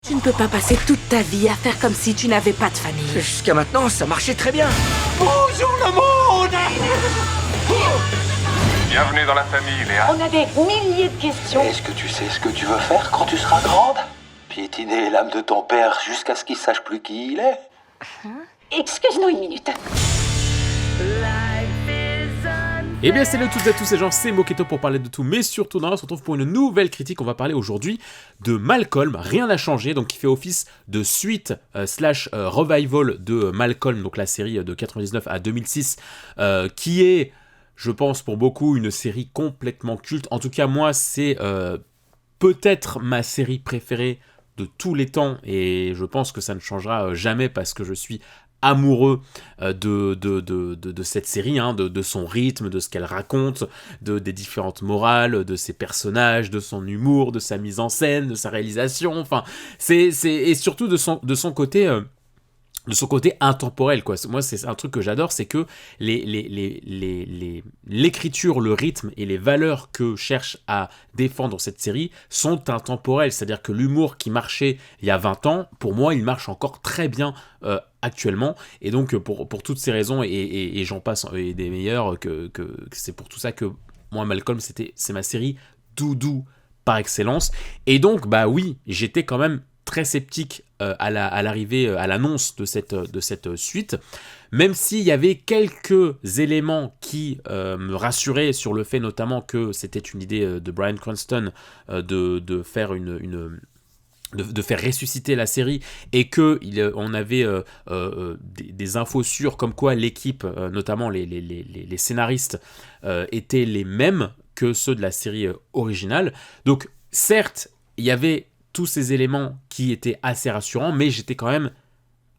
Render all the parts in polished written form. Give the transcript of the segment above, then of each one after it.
Tu ne peux pas passer toute ta vie à faire comme si tu n'avais pas de famille. Jusqu'à maintenant, ça marchait très bien. Bonjour le monde! Bienvenue dans la famille, Léa. On a des milliers de questions. Est-ce que tu sais ce que tu veux faire quand tu seras grande? Piétiner l'âme de ton père jusqu'à ce qu'il sache plus qui il est? Excuse-nous une minute. Eh bien salut à toutes et à tous, c'est Jean, c'est Moketo pour parler de tout, mais surtout on se retrouve pour une nouvelle critique. On va parler aujourd'hui de Malcolm, rien n'a changé, donc qui fait office de suite slash revival de Malcolm, donc la série de 99 à 2006, qui est, je pense pour beaucoup, une série complètement culte. En tout cas moi c'est peut-être ma série préférée de tous les temps, et je pense que ça ne changera jamais parce que je suis amoureux de cette série, hein, de son rythme, de ce qu'elle raconte, des différentes morales, de ses personnages, de son humour, de sa mise en scène, de sa réalisation, enfin, et surtout de son côté intemporel, quoi. Moi, c'est un truc que j'adore, c'est que l'écriture, le rythme et les valeurs que cherche à défendre cette série sont intemporelles. C'est-à-dire que l'humour qui marchait il y a 20 ans, pour moi, il marche encore très bien actuellement. Et donc, pour toutes ces raisons, et j'en passe, et des meilleures, que c'est pour tout ça que moi, Malcolm, c'est ma série doudou par excellence. Et donc, bah oui, j'étais quand même très sceptique à l'arrivée, à l'annonce de cette suite, même s'il y avait quelques éléments qui me rassuraient sur le fait notamment que c'était une idée de Bryan Cranston de faire de faire ressusciter la série, et que on avait des infos sûres comme quoi l'équipe, notamment les scénaristes, étaient les mêmes que ceux de la série originale. Donc certes, il y avait tous ces éléments qui étaient assez rassurants, mais j'étais quand même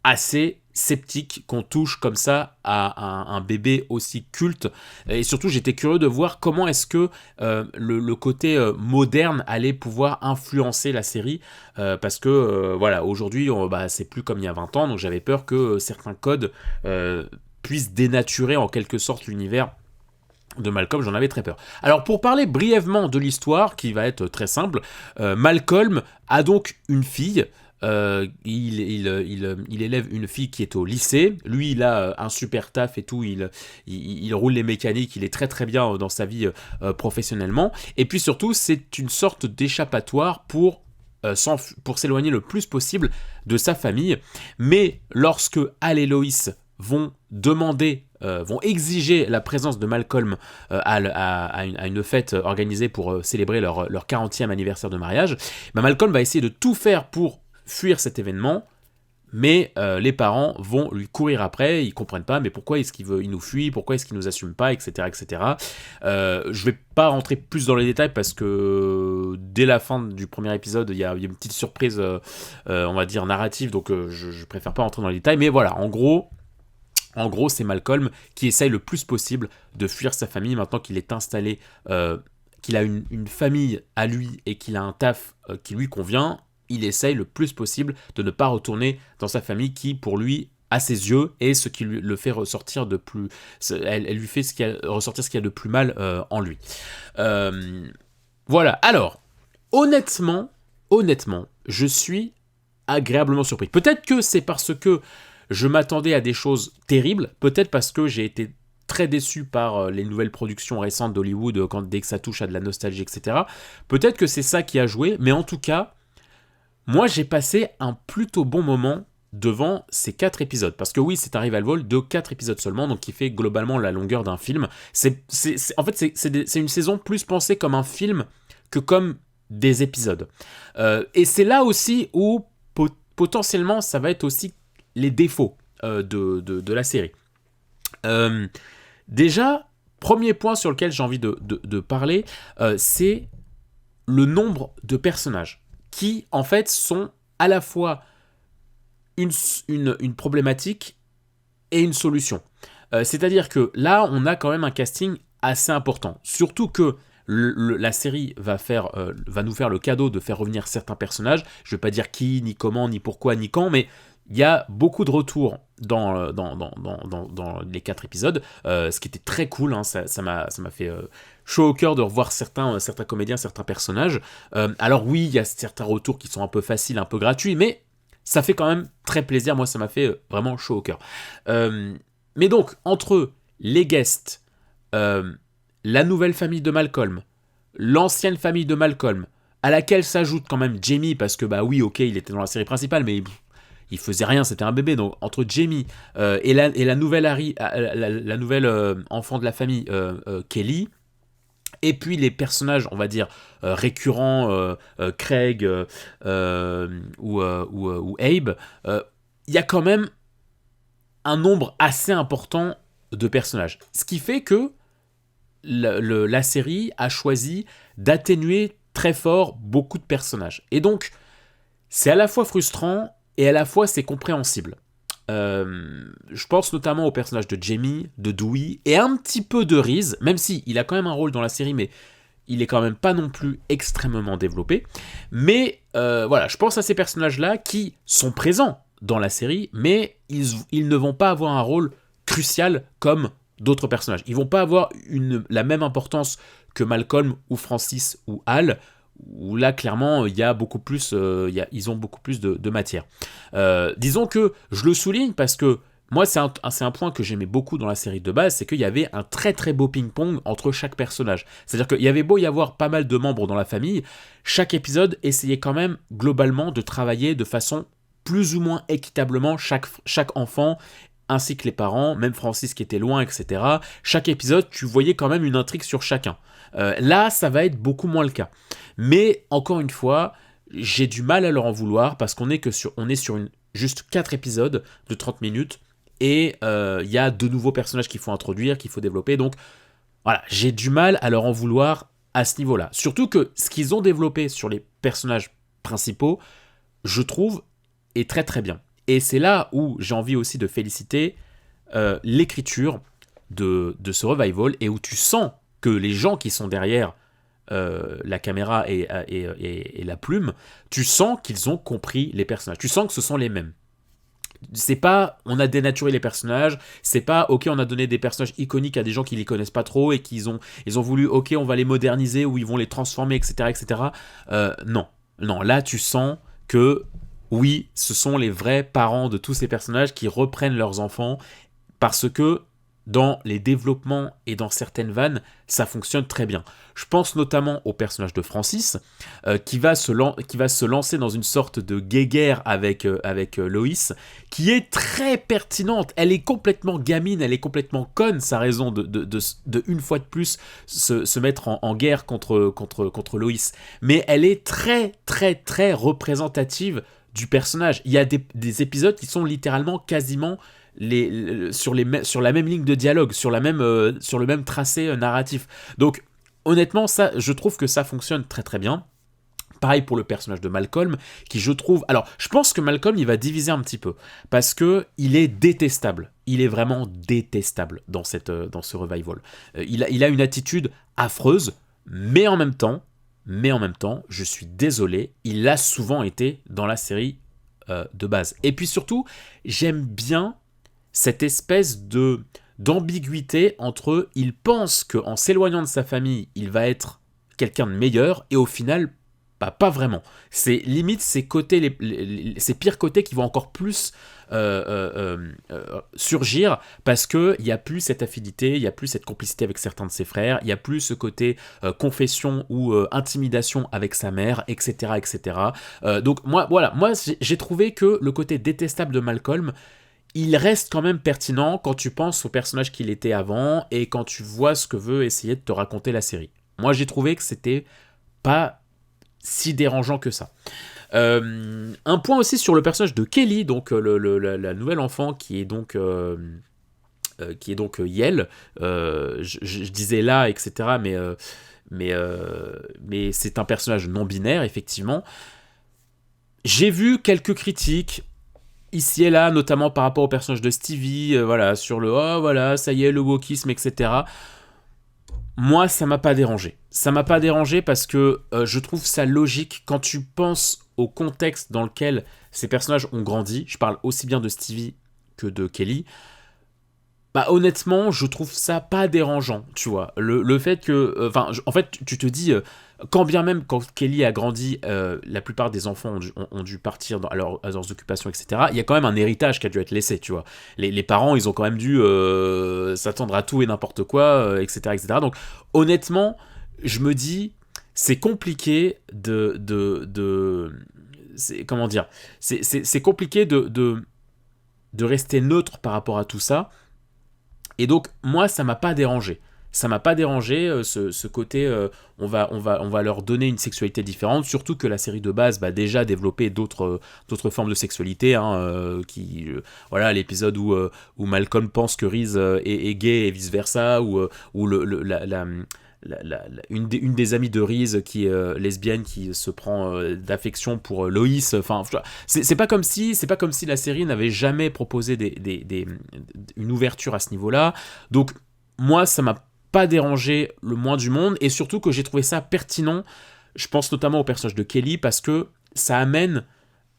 assez sceptique qu'on touche comme ça à un bébé aussi culte, et surtout j'étais curieux de voir comment est-ce que le côté moderne allait pouvoir influencer la série, parce que voilà, aujourd'hui c'est plus comme il y a 20 ans, donc j'avais peur que certains codes puissent dénaturer en quelque sorte l'univers de Malcolm. J'en avais très peur. Alors pour parler brièvement de l'histoire, qui va être très simple, Malcolm a donc une fille. Il élève une fille qui est au lycée. Lui, il a un super taf et tout. Il roule les mécaniques. Il est très très bien dans sa vie professionnellement. Et puis surtout, c'est une sorte d'échappatoire pour s'éloigner le plus possible de sa famille. Mais lorsque Al et Lois vont exiger la présence de Malcolm à une fête organisée pour célébrer leur 40e anniversaire de mariage, Malcolm va essayer de tout faire pour fuir cet événement, mais les parents vont lui courir après. Ils comprennent pas, mais pourquoi est-ce qu'il nous fuit, pourquoi est-ce qu'il nous assume pas, etc. etc. Je vais pas rentrer plus dans les détails parce que dès la fin du premier épisode, il y a une petite surprise, on va dire narrative, donc je préfère pas rentrer dans les détails, mais voilà, en gros, c'est Malcolm qui essaye le plus possible de fuir sa famille maintenant qu'il est installé, qu'il a une famille à lui et qu'il a un taf qui lui convient. Il essaye le plus possible de ne pas retourner dans sa famille qui, pour lui, à ses yeux, est ce qui le fait ressortir de plus... Elle lui fait ressortir ce qu'il y a de plus mal en lui. Voilà. Alors, honnêtement, je suis agréablement surpris. Peut-être que c'est parce que je m'attendais à des choses terribles, peut-être parce que j'ai été très déçu par les nouvelles productions récentes d'Hollywood dès que ça touche à de la nostalgie, etc. Peut-être que c'est ça qui a joué, mais en tout cas, moi j'ai passé un plutôt bon moment devant ces 4 épisodes. Parce que oui, c'est un revival de 4 épisodes seulement, donc qui fait globalement la longueur d'un film. En fait, c'est une saison plus pensée comme un film que comme des épisodes. Et c'est là aussi où potentiellement ça va être aussi les défauts de la série. Déjà, premier point sur lequel j'ai envie de parler, c'est le nombre de personnages qui, en fait, sont à la fois une problématique et une solution. C'est-à-dire que là, on a quand même un casting assez important. Surtout que la série va nous faire le cadeau de faire revenir certains personnages. Je ne vais pas dire qui, ni comment, ni pourquoi, ni quand, mais il y a beaucoup de retours dans les 4 épisodes, ce qui était très cool, hein, ça m'a fait chaud au cœur de revoir certains comédiens, certains personnages. Alors oui, il y a certains retours qui sont un peu faciles, un peu gratuits, mais ça fait quand même très plaisir. Moi, ça m'a fait vraiment chaud au cœur. Mais donc, entre les guests, la nouvelle famille de Malcolm, l'ancienne famille de Malcolm, à laquelle s'ajoute quand même Jamie, parce que bah oui, ok, il était dans la série principale, mais il faisait rien, c'était un bébé. Donc entre Jamie et la nouvelle la nouvelle enfant de la famille, Kelly, et puis les personnages, on va dire, récurrents, Craig ou Abe, il y a quand même un nombre assez important de personnages. Ce qui fait que la série a choisi d'atténuer très fort beaucoup de personnages. Et donc, c'est à la fois frustrant et à la fois c'est compréhensible. Je pense notamment au personnage de Jamie, de Dewey et un petit peu de Reese, même si il a quand même un rôle dans la série, mais il est quand même pas non plus extrêmement développé. Mais voilà, je pense à ces personnages-là qui sont présents dans la série, mais ils ne vont pas avoir un rôle crucial comme d'autres personnages. Ils vont pas avoir la même importance que Malcolm ou Francis ou Hal, où là clairement il y a beaucoup plus, ils ont beaucoup plus de matière. Disons que je le souligne parce que moi c'est un point que j'aimais beaucoup dans la série de base, c'est qu'il y avait un très très beau ping-pong entre chaque personnage. C'est-à-dire qu'il y avait beau y avoir pas mal de membres dans la famille, chaque épisode essayait quand même globalement de travailler de façon plus ou moins équitablement chaque enfant, ainsi que les parents, même Francis qui était loin, etc. Chaque épisode, tu voyais quand même une intrigue sur chacun. Là, ça va être beaucoup moins le cas. Mais, encore une fois, j'ai du mal à leur en vouloir, parce qu'on est sur juste 4 épisodes de 30 minutes, et il y a de nouveaux personnages qu'il faut introduire, qu'il faut développer, donc voilà, j'ai du mal à leur en vouloir à ce niveau-là. Surtout que ce qu'ils ont développé sur les personnages principaux, je trouve, est très très bien. Et c'est là où j'ai envie aussi de féliciter l'écriture de ce revival, et où tu sens que les gens qui sont derrière la caméra et la plume, tu sens qu'ils ont compris les personnages. Tu sens que ce sont les mêmes. C'est pas on a dénaturé les personnages, c'est pas ok on a donné des personnages iconiques à des gens qui les connaissent pas trop et qu'ils ont voulu ok on va les moderniser ou ils vont les transformer, etc. Non, là tu sens que oui, ce sont les vrais parents de tous ces personnages qui reprennent leurs enfants, parce que dans les développements et dans certaines vannes, ça fonctionne très bien. Je pense notamment au personnage de Francis, qui va se lancer dans une sorte de guéguerre avec Loïs, qui est très pertinente. Elle est complètement gamine, elle est complètement conne, sa raison de une fois de plus se mettre en guerre contre Loïs. Mais elle est très très très représentative du personnage. Il y a des épisodes qui sont littéralement quasiment sur la même ligne de dialogue, sur le même tracé narratif. Donc honnêtement, ça, je trouve que ça fonctionne très très bien. Pareil pour le personnage de Malcolm, qui je trouve... Alors, je pense que Malcolm, il va diviser un petit peu, parce que il est détestable. Il est vraiment détestable dans ce revival. Il a une attitude affreuse, mais en même temps, je suis désolé, il l'a souvent été dans la série de base. Et puis surtout, j'aime bien cette espèce d'ambiguïté entre il pense qu'en s'éloignant de sa famille, il va être quelqu'un de meilleur, et au final, pas vraiment. C'est limite ces côtés, ces pires côtés qui vont encore plus surgir, parce qu'il n'y a plus cette affinité, il n'y a plus cette complicité avec certains de ses frères, il n'y a plus ce côté confession ou intimidation avec sa mère, etc. Donc moi j'ai trouvé que le côté détestable de Malcolm, il reste quand même pertinent quand tu penses au personnage qu'il était avant et quand tu vois ce que veut essayer de te raconter la série. Moi j'ai trouvé que c'était pas si dérangeant que ça. Un point aussi sur le personnage de Kelly, donc la nouvelle enfant qui est donc Yel. Je disais là, etc. Mais c'est un personnage non binaire, effectivement. J'ai vu quelques critiques ici et là, notamment par rapport au personnage de Stevie, sur le oh voilà, ça y est, le wokisme, etc. Moi, ça m'a pas dérangé. Ça m'a pas dérangé parce que je trouve ça logique quand tu penses au contexte dans lequel ces personnages ont grandi. Je parle aussi bien de Stevie que de Kelly. Bah honnêtement, je trouve ça pas dérangeant, tu vois. Le fait que... en fait, tu te dis, quand bien même, quand Kelly a grandi, la plupart des enfants ont dû partir à leurs occupations, etc. Il y a quand même un héritage qui a dû être laissé, tu vois. Les parents, ils ont quand même dû s'attendre à tout et n'importe quoi, etc., etc. Donc honnêtement, je me dis, c'est compliqué comment dire, c'est compliqué de rester neutre par rapport à tout ça. Et donc, moi, ça m'a pas dérangé. Ça m'a pas dérangé, ce côté, on va leur donner une sexualité différente, surtout que la série de base déjà développé d'autres formes de sexualité, hein, voilà, l'épisode où Malcolm pense que Reese est gay et vice-versa, ou une des amies de Reese qui est lesbienne, qui se prend d'affection pour Loïs. Enfin, c'est pas comme si la série n'avait jamais proposé une ouverture à ce niveau-là. Donc moi, ça m'a pas dérangé le moins du monde, et surtout que j'ai trouvé ça pertinent. Je pense notamment au personnage de Kelly, parce que ça amène...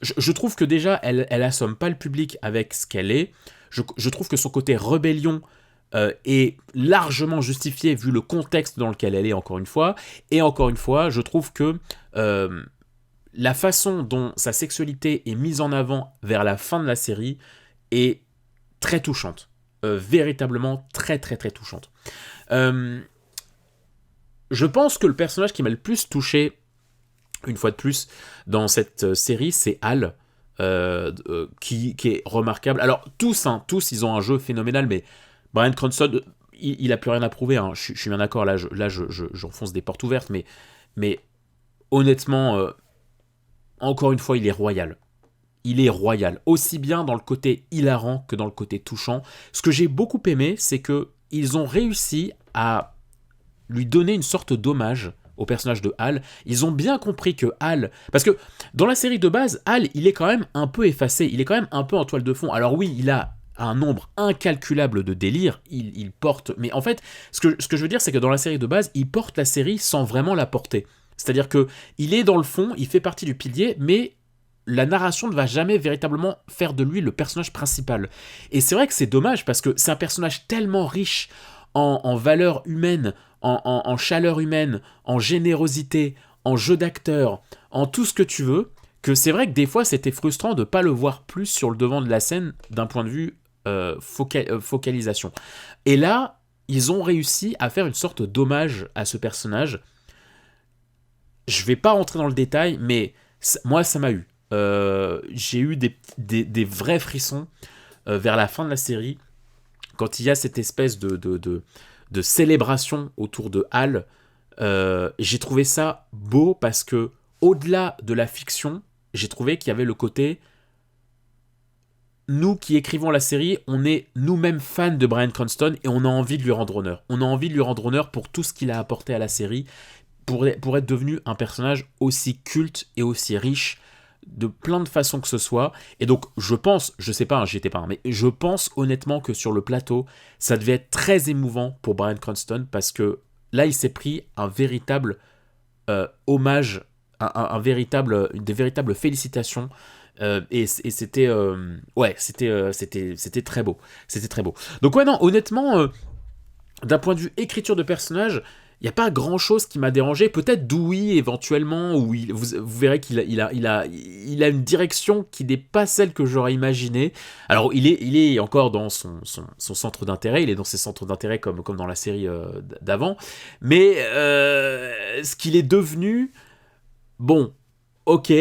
Je trouve que déjà, elle assomme pas le public avec ce qu'elle est. Je trouve que son côté rébellion est largement justifié vu le contexte dans lequel elle est, encore une fois. Et encore une fois, je trouve que la façon dont sa sexualité est mise en avant vers la fin de la série est très touchante. Véritablement très très très touchante. Je pense que le personnage qui m'a le plus touché, une fois de plus, dans cette série, c'est Hal, qui est remarquable. Alors tous, ils ont un jeu phénoménal, mais Bryan Cranston, il a plus rien à prouver, hein. Je suis bien d'accord, là j'enfonce des portes ouvertes, mais honnêtement, encore une fois, il est royal. Il est royal, aussi bien dans le côté hilarant que dans le côté touchant. Ce que j'ai beaucoup aimé, c'est que ils ont réussi à lui donner une sorte d'hommage au personnage de Hal. Ils ont bien compris que Hal... Parce que dans la série de base, Hal, il est quand même un peu effacé, il est quand même un peu en toile de fond. Alors oui, il a un nombre incalculable de délires, il porte... Mais en fait, ce que je veux dire, c'est que dans la série de base, il porte la série sans vraiment la porter. C'est-à-dire que il est dans le fond, il fait partie du pilier, mais la narration ne va jamais véritablement faire de lui le personnage principal. Et c'est vrai que c'est dommage, parce que c'est un personnage tellement riche en valeurs humaines, en chaleur humaine, en générosité, en jeu d'acteur, en tout ce que tu veux, que c'est vrai que des fois c'était frustrant de ne pas le voir plus sur le devant de la scène d'un point de vue focalisation. Et là, ils ont réussi à faire une sorte d'hommage à ce personnage. Je vais pas rentrer dans le détail, mais moi ça m'a eu. J'ai eu des vrais frissons vers la fin de la série, quand il y a cette espèce de célébration autour de Hal. J'ai trouvé ça beau, parce que au-delà de la fiction, j'ai trouvé qu'il y avait le côté, nous qui écrivons la série, on est nous-mêmes fans de Bryan Cranston et on a envie de lui rendre honneur. On a envie de lui rendre honneur pour tout ce qu'il a apporté à la série, pour être devenu un personnage aussi culte et aussi riche de plein de façons que ce soit. Et donc je pense, je sais pas, hein, j'y étais pas, hein, mais je pense honnêtement que sur le plateau, ça devait être très émouvant pour Bryan Cranston, parce que là il s'est pris un véritable hommage, des véritables félicitations, et c'était c'était très beau, c'était très beau. Donc ouais, non, honnêtement, d'un point de vue écriture de personnage, il n'y a pas grand-chose qui m'a dérangé. Peut-être Dewey, éventuellement, où vous verrez qu'il a une direction qui n'est pas celle que j'aurais imaginée. Alors, il est encore dans son centre d'intérêt, il est dans ses centres d'intérêt comme dans la série d'avant. Mais ce qu'il est devenu, bon, ok,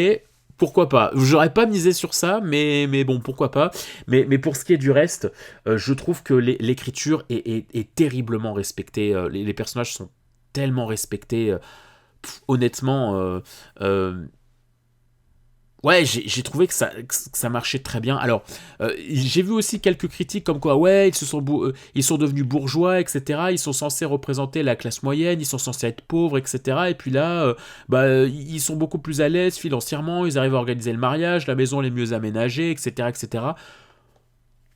pourquoi pas. J'aurais pas misé sur ça, mais bon, pourquoi pas. Mais pour ce qui est du reste, je trouve que l'écriture est terriblement respectée. Les personnages sont tellement respectés. Honnêtement, ouais, j'ai trouvé que ça marchait très bien. Alors, j'ai vu aussi quelques critiques comme quoi, ouais, ils sont devenus bourgeois, etc. Ils sont censés représenter la classe moyenne, ils sont censés être pauvres, etc. Et puis là, ils sont beaucoup plus à l'aise financièrement, ils arrivent à organiser le mariage, la maison est mieux aménagée, etc., etc.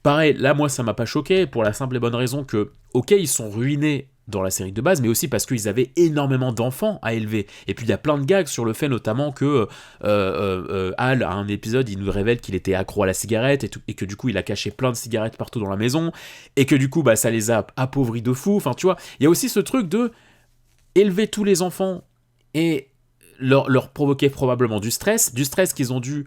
Pareil, là, moi, ça m'a pas choqué, pour la simple et bonne raison que, ok, ils sont ruinés dans la série de base, mais aussi parce qu'ils avaient énormément d'enfants à élever. Et puis il y a plein de gags sur le fait notamment que Hal, à un épisode, il nous révèle qu'il était accro à la cigarette et que du coup il a caché plein de cigarettes partout dans la maison, et que du coup ça les a appauvris de fou. Enfin tu vois, il y a aussi ce truc de élever tous les enfants et leur provoquer probablement du stress qu'ils ont dû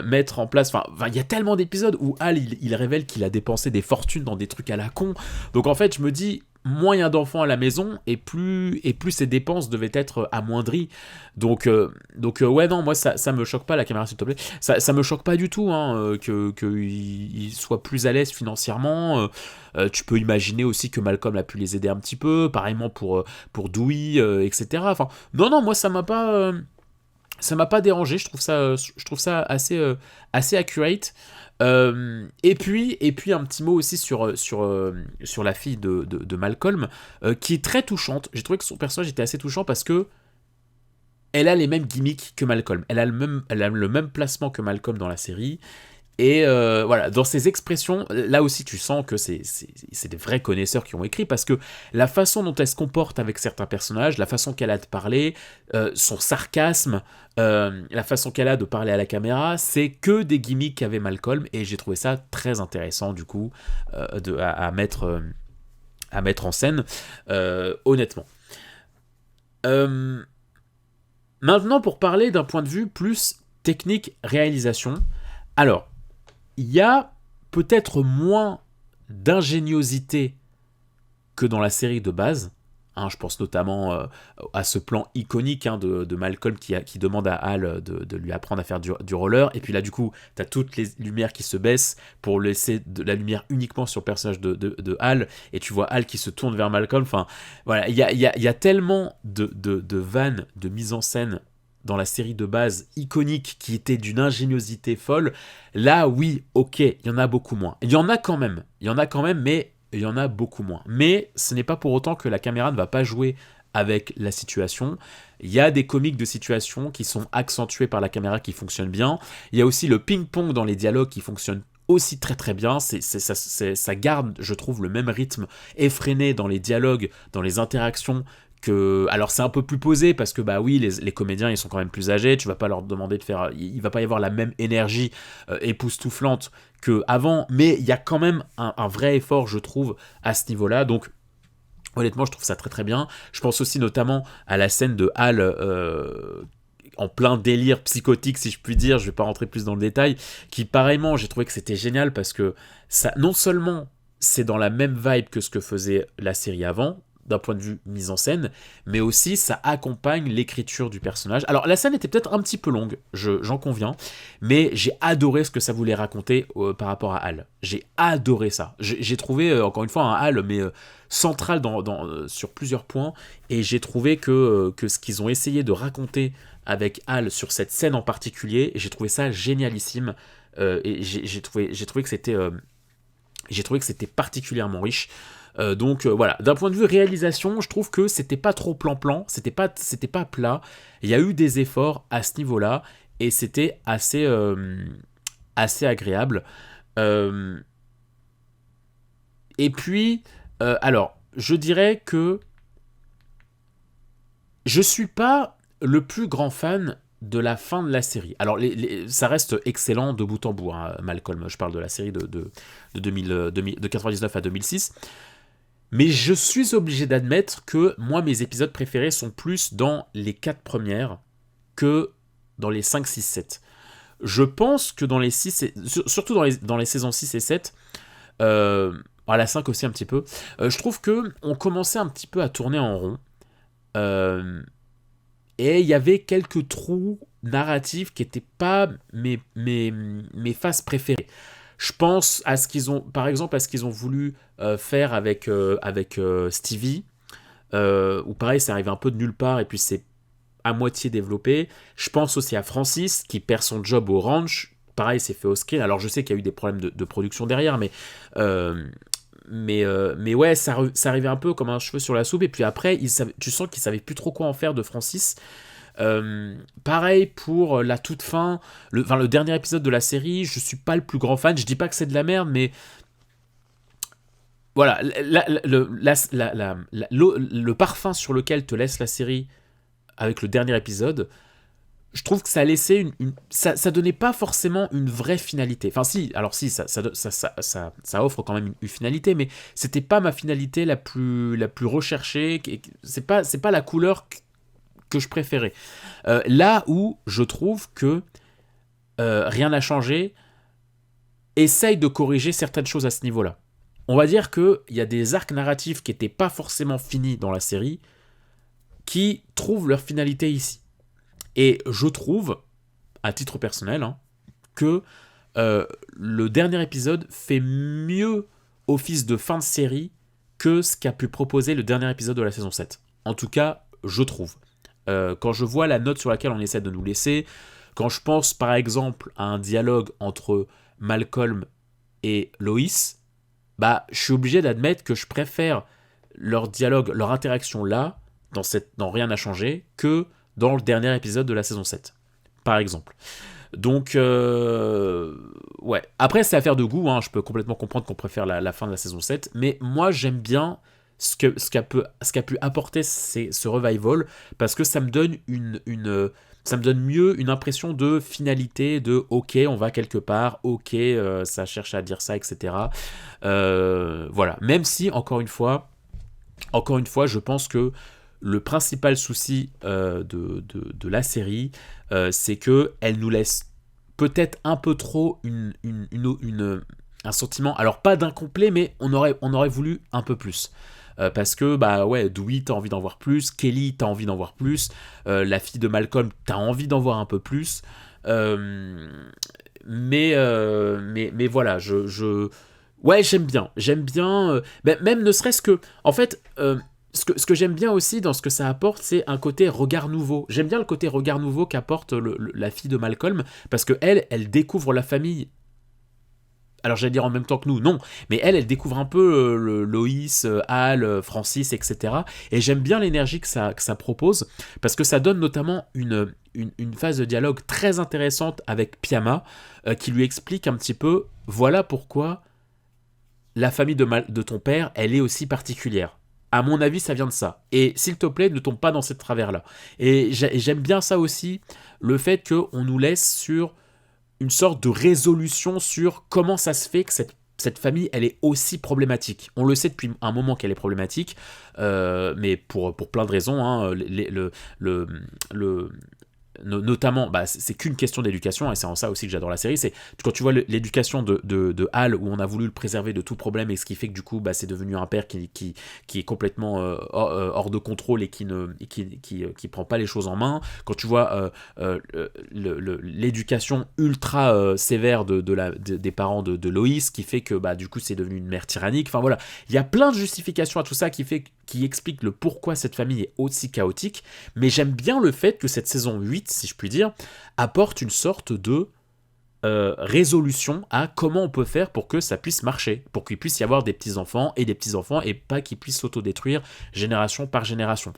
mettre en place. Enfin, il y a tellement d'épisodes où Hal, il révèle qu'il a dépensé des fortunes dans des trucs à la con. Donc en fait, je me dis, moins il y a d'enfants à la maison, et plus ces dépenses devaient être amoindries. Donc ouais, non, moi, ça me choque pas, la caméra, s'il te plaît. Ça me choque pas du tout, hein, qu'il soit plus à l'aise financièrement. Tu peux imaginer aussi que Malcolm a pu les aider un petit peu, pareillement pour Dewey, etc. Enfin, non, moi, ça m'a pas dérangé. Je trouve ça assez accurate. Et puis un petit mot aussi sur la fille de Malcolm, qui est très touchante. J'ai trouvé que son personnage était assez touchant parce que elle a les mêmes gimmicks que Malcolm. Elle a le même placement que Malcolm dans la série. Et voilà, dans ses expressions, là aussi tu sens que c'est des vrais connaisseurs qui ont écrit, parce que la façon dont elle se comporte avec certains personnages, la façon qu'elle a de parler, son sarcasme, la façon qu'elle a de parler à la caméra, c'est que des gimmicks qu'avait Malcolm, et j'ai trouvé ça très intéressant du coup à mettre en scène, honnêtement. Maintenant, pour parler d'un point de vue plus technique réalisation, alors il y a peut-être moins d'ingéniosité que dans la série de base. Hein, je pense notamment à ce plan iconique de Malcolm qui demande à Hal de lui apprendre à faire du roller. Et puis là, du coup, tu as toutes les lumières qui se baissent pour laisser de la lumière uniquement sur le personnage de Hal. Et tu vois Hal qui se tourne vers Malcolm. Enfin, voilà, il y a tellement de vannes, de mise en scène dans la série de base iconique qui était d'une ingéniosité folle. Là, oui, ok, il y en a beaucoup moins. Il y en a quand même, mais il y en a beaucoup moins. Mais ce n'est pas pour autant que la caméra ne va pas jouer avec la situation. Il y a des comiques de situation qui sont accentués par la caméra, qui fonctionnent bien. Il y a aussi le ping-pong dans les dialogues qui fonctionne aussi très très bien. Ça garde, je trouve, le même rythme effréné dans les dialogues, dans les interactions. Alors c'est un peu plus posé parce que oui, les comédiens ils sont quand même plus âgés, tu vas pas leur demander de faire, il va pas y avoir la même énergie époustouflante qu'avant, mais il y a quand même un vrai effort, je trouve, à ce niveau-là. Donc honnêtement, je trouve ça très très bien. Je pense aussi notamment à la scène de Hal en plein délire psychotique, si je puis dire, je vais pas rentrer plus dans le détail, qui pareillement, j'ai trouvé que c'était génial parce que ça, non seulement c'est dans la même vibe que ce que faisait la série avant, d'un point de vue mise en scène, mais aussi ça accompagne l'écriture du personnage. Alors la scène était peut-être un petit peu longue, j'en conviens, mais j'ai adoré ce que ça voulait raconter par rapport à Hal. J'ai adoré ça. J'ai trouvé, encore une fois, un Hal, mais central sur plusieurs points, et j'ai trouvé que ce qu'ils ont essayé de raconter avec Hal sur cette scène en particulier, j'ai trouvé ça génialissime, et j'ai trouvé que c'était particulièrement riche. Donc voilà, d'un point de vue réalisation, je trouve que c'était pas trop plan-plan, c'était pas plat. Il y a eu des efforts à ce niveau-là et c'était assez agréable. Et puis, alors, je dirais que je suis pas le plus grand fan de la fin de la série. Alors, ça reste excellent de bout en bout, hein, Malcolm. Je parle de la série de 99 à 2006. Mais je suis obligé d'admettre que moi, mes épisodes préférés sont plus dans les 4 premières que dans les 5, 6, 7. Je pense que dans les 6, surtout dans les saisons 6 et 7, à la 5 aussi un petit peu, je trouve qu'on commençait un petit peu à tourner en rond. Et il y avait quelques trous narratifs qui n'étaient pas mes phases préférées. Je pense à ce qu'ils ont, par exemple, à ce qu'ils ont voulu faire avec Stevie, où pareil, ça arrive un peu de nulle part et puis c'est à moitié développé. Je pense aussi à Francis qui perd son job au ranch. Pareil, c'est fait au screen. Alors je sais qu'il y a eu des problèmes de production derrière, mais ouais, ça arrivait un peu comme un cheveu sur la soupe. Et puis après, tu sens qu'ils savaient plus trop quoi en faire de Francis. Pareil pour la toute fin, le dernier épisode de la série, je suis pas le plus grand fan, je dis pas que c'est de la merde, mais voilà, le parfum sur lequel te laisse la série avec le dernier épisode, je trouve que ça laissait ça donnait pas forcément une vraie finalité. Enfin si, alors si, ça offre quand même une finalité, mais c'était pas ma finalité la plus recherchée. C'est pas la couleur que je préférais. Là où je trouve que Rien n'a changé essaye de corriger certaines choses à ce niveau-là. On va dire qu'il y a des arcs narratifs qui n'étaient pas forcément finis dans la série qui trouvent leur finalité ici. Et je trouve, à titre personnel, que le dernier épisode fait mieux office de fin de série que ce qu'a pu proposer le dernier épisode de la saison 7. En tout cas, je trouve. Quand je vois la note sur laquelle on essaie de nous laisser, quand je pense par exemple à un dialogue entre Malcolm et Lois, je suis obligé d'admettre que je préfère leur dialogue, leur interaction là, dans Rien n'a changé, que dans le dernier épisode de la saison 7, par exemple. Donc, ouais. Après, c'est affaire de goût, je peux complètement comprendre qu'on préfère la fin de la saison 7, mais moi, j'aime bien ce qu'a pu apporter ce revival, parce que ça me donne ça me donne mieux une impression de finalité, de ok, on va quelque part, ok, ça cherche à dire ça, etc. Voilà. Même si, encore une fois, je pense que le principal souci de la série, c'est qu'elle nous laisse peut-être un peu trop un sentiment, alors pas d'incomplet, mais on aurait voulu un peu plus. Parce que, Dewey, t'as envie d'en voir plus, Kelly, t'as envie d'en voir plus, la fille de Malcolm, t'as envie d'en voir un peu plus. Mais voilà, ouais, j'aime bien, même ne serait-ce que, en fait, ce que j'aime bien aussi dans ce que ça apporte, c'est un côté regard nouveau. J'aime bien le côté regard nouveau qu'apporte la fille de Malcolm, parce que elle découvre la famille. Alors j'allais dire en même temps que nous, non, mais elle découvre un peu Loïs, Al, Francis, etc. Et j'aime bien l'énergie que ça propose, parce que ça donne notamment une phase de dialogue très intéressante avec Pyama, qui lui explique un petit peu, voilà pourquoi la famille de ton père, elle est aussi particulière. À mon avis, ça vient de ça. Et s'il te plaît, ne tombe pas dans cette travers-là. Et j'aime bien ça aussi, le fait qu'on nous laisse sur une sorte de résolution sur comment ça se fait que cette famille, elle est aussi problématique. On le sait depuis un moment qu'elle est problématique, mais pour plein de raisons. Notamment, c'est qu'une question d'éducation, et c'est en ça aussi que j'adore la série, c'est quand tu vois l'éducation de Hal, où on a voulu le préserver de tout problème, et ce qui fait que du coup c'est devenu un père qui est complètement hors de contrôle et qui prend pas les choses en main. Quand tu vois l'éducation ultra sévère des parents de Loïs, qui fait que du coup c'est devenu une mère tyrannique. Enfin voilà, il y a plein de justifications à tout ça qui explique le pourquoi cette famille est aussi chaotique, mais j'aime bien le fait que cette saison 8, si je puis dire, apporte une sorte de résolution à comment on peut faire pour que ça puisse marcher, pour qu'il puisse y avoir des petits-enfants, et pas qu'ils puissent s'autodétruire génération par génération.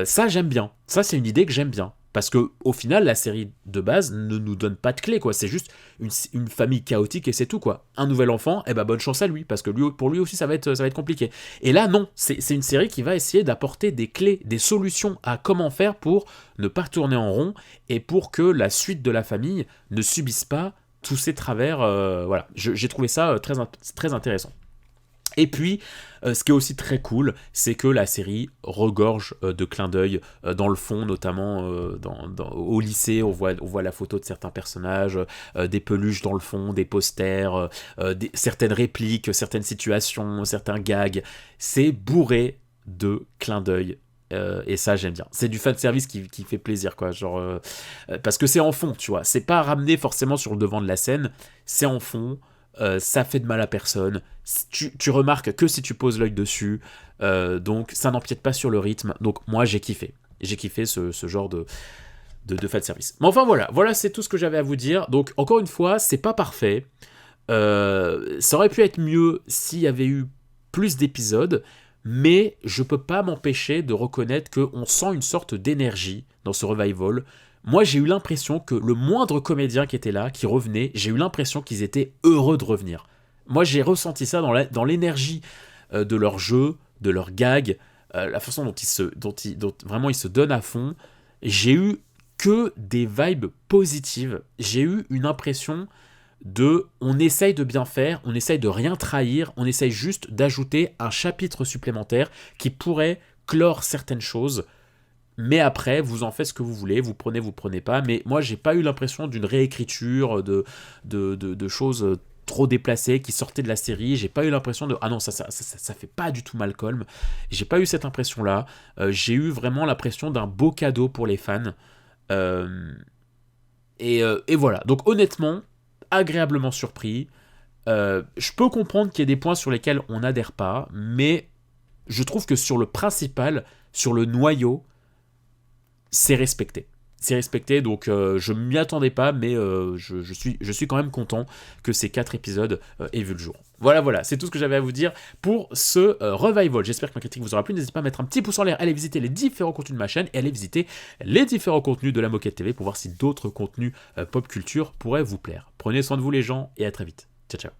Ça, j'aime bien. Ça, c'est une idée que j'aime bien. Parce que au final, la série de base ne nous donne pas de clé, quoi. C'est juste une famille chaotique et c'est tout, quoi. Un nouvel enfant, bonne chance à lui, parce que pour lui aussi ça va être compliqué. Et là, non, c'est une série qui va essayer d'apporter des clés, des solutions à comment faire pour ne pas tourner en rond et pour que la suite de la famille ne subisse pas tous ces travers. Voilà, j'ai trouvé ça très, très intéressant. Et puis, ce qui est aussi très cool, c'est que la série regorge de clins d'œil dans le fond, notamment au lycée, on voit la photo de certains personnages, des peluches dans le fond, des posters, certaines répliques, certaines situations, certains gags. C'est bourré de clins d'œil. Et ça, j'aime bien. C'est du fanservice qui fait plaisir, quoi. Genre, parce que c'est en fond, tu vois. C'est pas ramené forcément sur le devant de la scène, c'est en fond. Ça fait de mal à personne, tu remarques que si tu poses l'œil dessus, donc ça n'empiète pas sur le rythme, donc moi j'ai kiffé ce genre de fanservice. Mais enfin voilà c'est tout ce que j'avais à vous dire. Donc encore une fois, c'est pas parfait, ça aurait pu être mieux s'il y avait eu plus d'épisodes, mais je peux pas m'empêcher de reconnaître qu'on sent une sorte d'énergie dans ce revival. Moi, j'ai eu l'impression que le moindre comédien qui était là, qui revenait, j'ai eu l'impression qu'ils étaient heureux de revenir. Moi, j'ai ressenti ça dans l'énergie de leur jeu, de leur gag, la façon dont vraiment ils se donnent à fond. J'ai eu que des vibes positives. J'ai eu une impression on essaye de bien faire, on essaye de rien trahir, on essaye juste d'ajouter un chapitre supplémentaire qui pourrait clore certaines choses. Mais après, vous en faites ce que vous voulez, vous prenez pas. Mais moi, j'ai pas eu l'impression d'une réécriture, de choses trop déplacées qui sortaient de la série. J'ai pas eu l'impression de ah non, ça fait pas du tout Malcolm. J'ai pas eu cette impression-là. J'ai eu vraiment l'impression d'un beau cadeau pour les fans. Et voilà. Donc honnêtement, agréablement surpris. Je peux comprendre qu'il y ait des points sur lesquels on n'adhère pas, mais je trouve que sur le principal, sur le noyau, c'est respecté. C'est respecté, donc je m'y attendais pas, mais je suis quand même content que ces 4 épisodes aient vu le jour. Voilà, c'est tout ce que j'avais à vous dire pour ce revival. J'espère que ma critique vous aura plu. N'hésitez pas à mettre un petit pouce en l'air, allez visiter les différents contenus de ma chaîne et allez visiter les différents contenus de la Moquette TV pour voir si d'autres contenus pop culture pourraient vous plaire. Prenez soin de vous les gens et à très vite. Ciao.